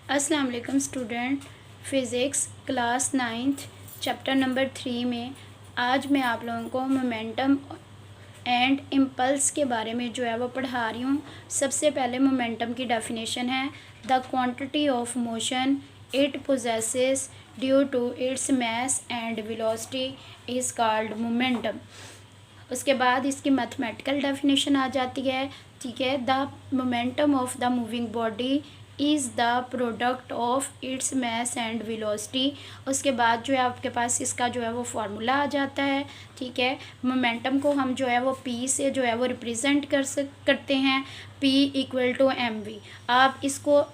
अस्सलाम वालेकुम student. Physics class 9th chapter number 3 में आज मैं आप लोगों को मोमेंटम एंड इम्पल्स के बारे में जो है वो पढ़ा रही हूँ। सबसे पहले मोमेंटम की डेफिनेशन है the quantity of motion it possesses due to its mass and velocity is called momentum. उसके बाद इसकी मैथमेटिकल डेफिनेशन आ जाती है, ठीक है। The momentum of the moving body is the product of its mass and velocity. उसके बाद जो है आपके पास इसका जो है वो फार्मूला आ जाता है, ठीक है। मोमेंटम को हम जो है वो पी से जो है वो रिप्रेजेंट करते हैं, P इक्वल टू mv। आप इसको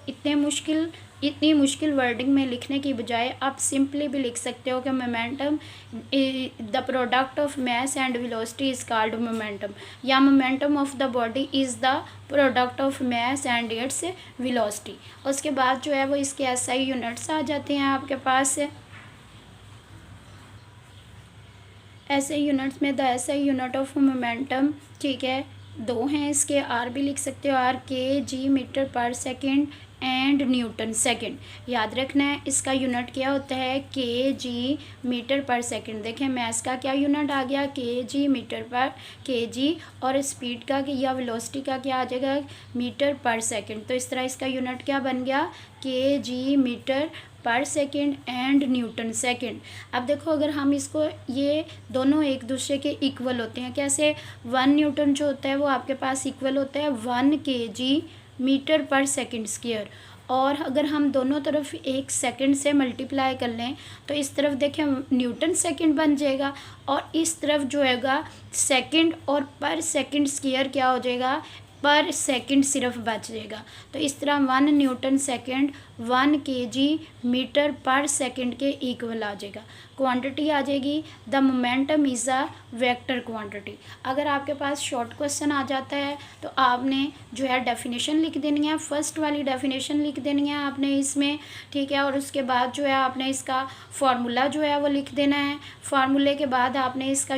इतनी मुश्किल वर्डिंग में लिखने की बजाय आप सिंपली भी लिख सकते हो कि momentum the product of mass and velocity is called momentum, या momentum of the body is the product of mass and its velocity. उसके बाद जो है वो इसके SI यूनिट्स आ जाते हैं आपके पास। SI यूनिट्स में the SI unit of momentum, ठीक है, दो हैं इसके। R भी लिख सकते हो, R kg मीटर पर सेकेंड एंड न्यूटन सेकेंड। याद रखना है इसका यूनिट क्या होता है, kg मीटर पर सेकेंड। देखें मैस का क्या यूनिट आ गया, kg मीटर पर kg, और स्पीड का या वेलोसिटी का क्या आ जाएगा, मीटर पर सेकेंड। तो इस तरह इसका यूनिट क्या बन गया, kg मीटर पर सेकेंड एंड न्यूटन सेकेंड। अब देखो अगर हम इसको, ये दोनों एक दूसरे के इक्वल होते हैं। कैसे, 1 न्यूटन जो होता है वो आपके पास इक्वल होता है 1 kg मीटर पर सेकेंड स्क्वायर, और अगर हम दोनों तरफ एक सेकंड से मल्टीप्लाई कर लें तो इस तरफ देखें न्यूटन सेकंड बन जाएगा, और इस तरफ जो हैगा सेकंड और पर सेकंड स्क्वायर क्या हो जाएगा, पर सेकंड सिर्फ बच जाएगा। तो इस तरह 1 न्यूटन सेकंड 1 kg मीटर पर सेकंड के इक्वल आ जाएगा। क्वांटिटी आ जाएगी the momentum is a vector quantity. अगर आपके पास शॉर्ट क्वेश्चन आ जाता है तो आपने जो है डेफिनेशन लिख देनी है, फर्स्ट वाली डेफिनेशन लिख देनी है आपने इसमें, ठीक है। और उसके बाद जो है आपने इसका फार्मूला जो है वो लिख देना है। फार्मूले के बाद आपने इसका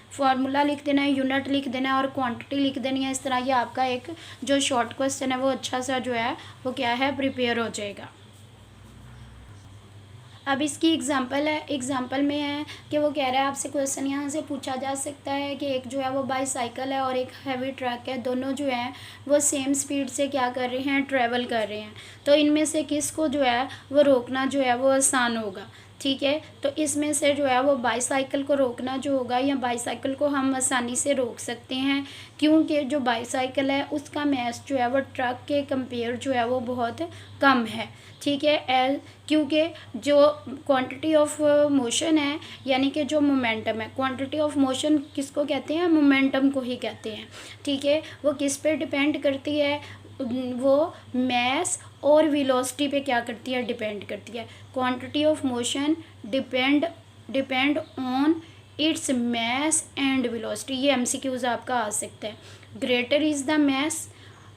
फार्मूला लिख देना है, यूनिट लिख देना है और क्वांटिटी लिख देनी है। इस तरह ये आपका एक जो शॉर्ट क्वेश्चन है वो अच्छा सा जो है वो क्या है, प्रिपेयर हो जाएगा। अब इसकी एग्जांपल है, एग्जांपल में है कि वो कह रहा है आपसे क्वेश्चन यहाँ से पूछा जा सकता है कि एक जो है वो बाईसाइकिल है और एक हैवी ट्रक है, दोनों जो हैं वो सेम स्पीड से क्या कर रहे हैं, ट्रैवल कर रहे हैं। तो इनमें से किसको जो है वो रोकना जो है वो आसान होगा, ठीक है। तो इसमें से जो है वो बाईसाइकिल को रोकना जो होगा, या बाईसाइकिल को हम आसानी से रोक सकते हैं, क्योंकि जो बाईसाइकिल है उसका मास जो है वो ट्रक के कंपेयर जो है वो बहुत कम है, ठीक है। क्योंकि जो क्वांटिटी ऑफ मोशन है, यानी कि जो मोमेंटम है, क्वांटिटी ऑफ मोशन किसको कहते हैं, मोमेंटम को ही कहते हैं, ठीक है। वो किस पे डिपेंड करती है, वो मास और वेलोसिटी पे क्या करती है, डिपेंड करती है। Quantity of motion depend on it's mass and velocity. ये MCQs आपका आ सकता है। ग्रेटर इज़ द मास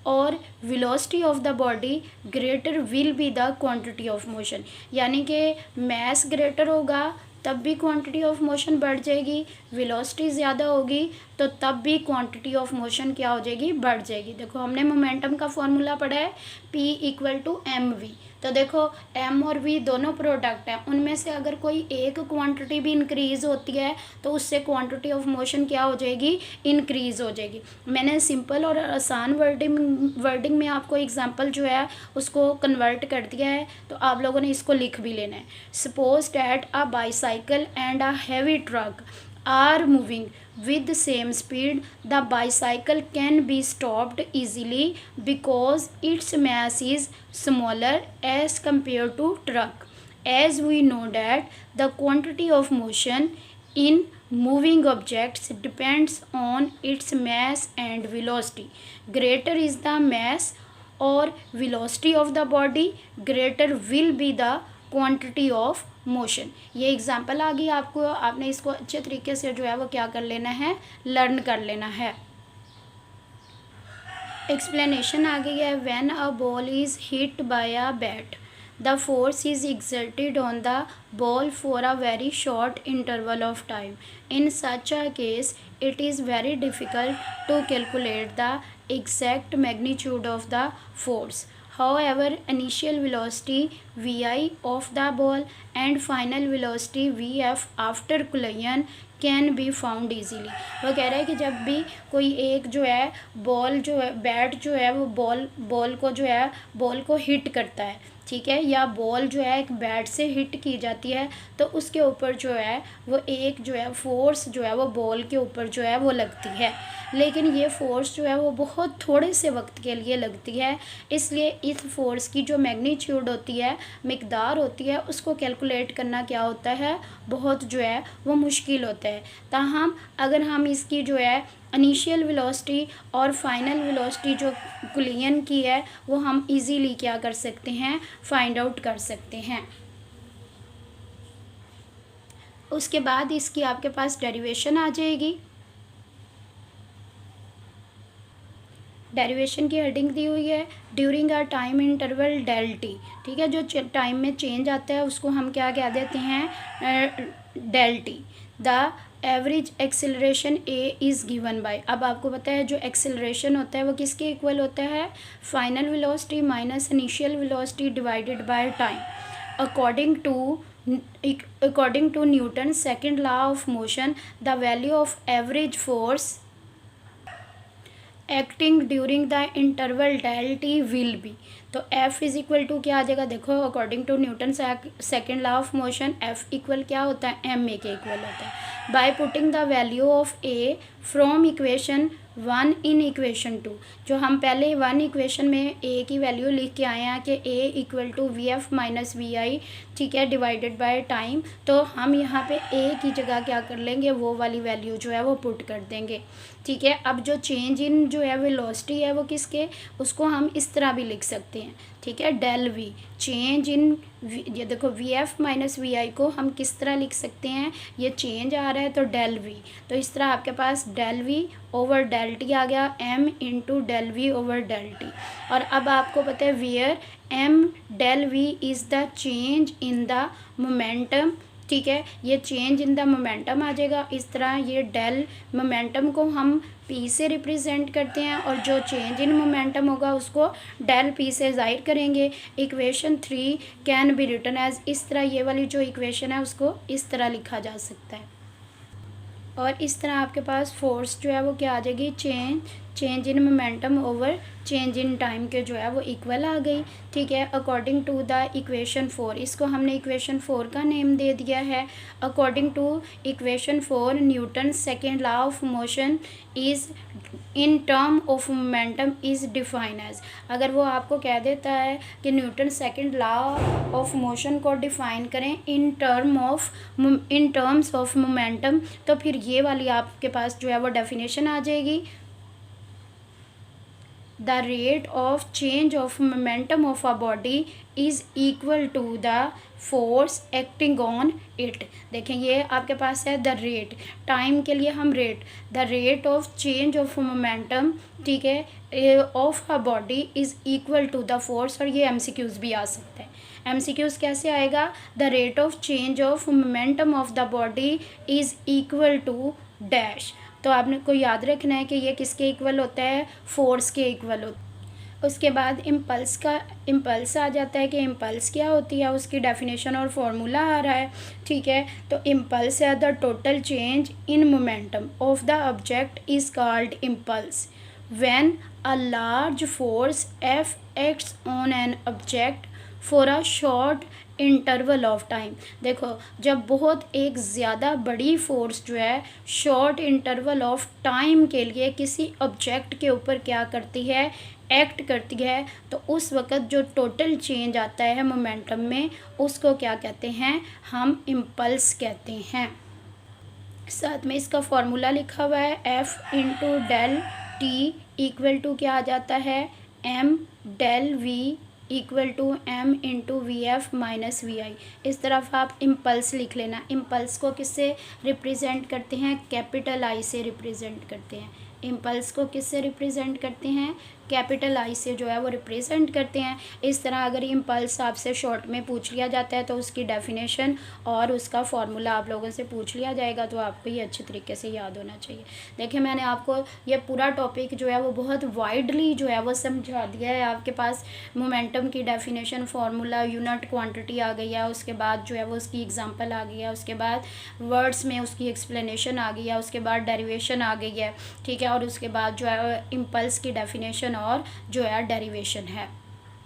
और velocity of the body greater will be the quantity of motion, यानी कि मास ग्रेटर होगा तब भी क्वांटिटी ऑफ मोशन बढ़ जाएगी, वेलोसिटी ज़्यादा होगी तो तब भी क्वांटिटी ऑफ मोशन क्या हो जाएगी, बढ़ जाएगी। देखो हमने मोमेंटम का फॉर्मूला पढ़ा है P इक्वल टू mv। तो देखो m और v दोनों प्रोडक्ट हैं, उनमें से अगर कोई एक क्वांटिटी भी इंक्रीज़ होती है तो उससे क्वांटिटी ऑफ मोशन क्या हो जाएगी, इंक्रीज़ हो जाएगी। मैंने सिंपल और आसान वर्डिंग में आपको एग्जांपल जो है उसको कन्वर्ट कर दिया है, तो आप लोगों ने इसको लिख भी लेना है। Suppose that a bicycle and a heavy truck are moving with the same speed, the bicycle can be stopped easily because its mass is smaller as compared to truck. As we know that the quantity of motion in moving objects depends on its mass and velocity. Greater is the mass or velocity of the body, greater will be the quantity of motion. ये example आ गई आपको, आपने इसको अच्छे तरीके से जो है वो क्या कर लेना है, लर्न कर लेना है। एक्सप्लेनेशन आ गई है, when a ball is hit by a bat the force is exerted on the ball for a very short interval of time. In such a case it is very difficult to calculate the exact magnitude of the force. However, initial velocity vi of the ball and final velocity vf after collision can be found easily. वो कह रहा है कि जब भी कोई एक जो है बॉल जो है बैट जो है वो बॉल को जो है बॉल को हिट करता है, ठीक है, या बॉल जो है एक बैट से हिट की जाती है तो उसके ऊपर जो है वो एक जो है फोर्स जो है वो बॉल के ऊपर जो है वो लगती है, लेकिन ये फोर्स जो है वो बहुत थोड़े से वक्त के लिए लगती है। इसलिए इस फोर्स की जो मैग्नीट्यूड होती है, मिकदार होती है, उसको कैलकुलेट करना क्या होता है, बहुत जो है वो मुश्किल होता है। ताहम अगर हम इसकी जो है इनिशियल वेलोसिटी और फाइनल वेलोसिटी जो कुलियन की है वो हम इजीली क्या कर सकते हैं, फाइंड आउट कर सकते हैं। उसके बाद इसकी आपके पास डेरिवेशन आ जाएगी। डेरिवेशन की हेडिंग दी हुई है during a time interval del t, ठीक है, जो टाइम में चेंज आता है उसको हम क्या कह देते हैं, del t. The average acceleration a is given by, अब आपको पता है जो एक्सेलरेशन होता है वो किसके इक्वल होता है, final velocity minus initial velocity divided by time. According to Newton second law of motion the value of average force acting during the interval del t will be, तो F इज इक्वल टू क्या आ जाएगा, देखो according to Newton second law of motion F equal क्या होता है, ma के equal होता है। By putting the value of A from equation 1 in equation 2, जो हम पहले 1 इक्वेशन में A की वैल्यू लिख के आए हैं कि A equal to VF minus VI, ठीक है, डिवाइडेड बाय टाइम, तो हम यहाँ पे A की जगह क्या कर लेंगे, वो वाली वैल्यू जो है वो पुट कर देंगे, ठीक है। अब जो चेंज इन जो है वेलोसिटी है वो किसके, उसको हम इस तरह भी लिख सकते हैं, ठीक है, डेल वी चेंज इन, ये देखो VF माइनस VI को हम किस तरह लिख सकते हैं, ये चेंज आ रहा है तो डेल वी, तो इस तरह आपके पास del v over del t आ गया, M into del v over del t. और अब आपको पता है where M del v is the change in the momentum, ठीक है, ये चेंज इन द मोमेंटम आ जाएगा। इस तरह ये डेल मोमेंटम को हम P से रिप्रेजेंट करते हैं और जो चेंज इन मोमेंटम होगा उसको डेल P से ज़ाहिर करेंगे। Equation 3 can be written as, इस तरह ये वाली जो इक्वेशन है उसको इस तरह लिखा जा सकता है। और इस तरह आपके पास फोर्स जो है वो क्या आ जाएगी, change in momentum over change in time के जो है वो इक्वल आ गई, ठीक है, अकॉर्डिंग टू द इक्वेशन 4, इसको हमने इक्वेशन 4 का नेम दे दिया है। According to equation 4 Newton second law of motion is in term of momentum is define as, अगर वो आपको कह देता है कि Newton second law of motion को डिफाइन करें इन टर्म्स ऑफ मोमेंटम, तो फिर ये वाली आपके पास जो है वो डेफिनेशन आ जाएगी। The rate of change of momentum of a body is equal to the force acting on it। देखें ये आपके पास है द रेट, टाइम के लिए हम rate, the rate of change of momentum, ठीक है, of a body is equal to the force, और ये MCQs भी आ सकता है। MCQs कैसे आएगा, the rate of change of momentum of the body is equal to dash, तो आपने को याद रखना है कि ये किसके इक्वल होता है, फोर्स के इक्वल होता है। उसके बाद इम्पल्स आ जाता है कि इम्पल्स क्या होती है, उसकी डेफिनेशन और फार्मूला आ रहा है, ठीक है। तो इम्पल्स है the total change in momentum of the object is called impulse when a large force F acts on an object for a short interval of time. देखो जब बहुत एक ज़्यादा बड़ी फोर्स जो है शॉर्ट इंटरवल ऑफ टाइम के लिए किसी ऑब्जेक्ट के ऊपर क्या करती है, एक्ट करती है, तो उस वक़्त जो टोटल चेंज आता है मोमेंटम में उसको क्या कहते हैं, हम इम्पल्स कहते हैं। साथ में इसका फॉर्मूला लिखा हुआ है F into del t equal to क्या आ जाता है, M del V equal to M into VF minus VI। इस तरफ आप इम्पल्स लिख लेना। इम्पल्स को किससे रिप्रेजेंट करते हैं, कैपिटल I से रिप्रेजेंट करते हैं। इम्पल्स को किससे रिप्रेजेंट करते हैं, कैपिटल आई से जो है वो रिप्रेजेंट करते हैं। इस तरह अगर इम्पल्स आपसे शॉर्ट में पूछ लिया जाता है तो उसकी डेफिनेशन और उसका फार्मूला आप लोगों से पूछ लिया जाएगा, तो आपको ये अच्छी तरीके से याद होना चाहिए। देखिए मैंने आपको ये पूरा टॉपिक जो है वो बहुत वाइडली जो है वो समझा दिया है। आपके पास मोमेंटम की डेफिनेशन, फार्मूला, यूनिट, क्वांटिटी आ गई है, उसके बाद जो है वो उसकी एग्जांपल आ गई है, उसके बाद वर्ड्स में उसकी एक्सप्लेनेशन आ गई है, उसके बाद डेरिवेशन आ गई है, ठीक है, और उसके बाद जो है इम्पल्स की डेफिनेशन और जो है डेरिवेशन है।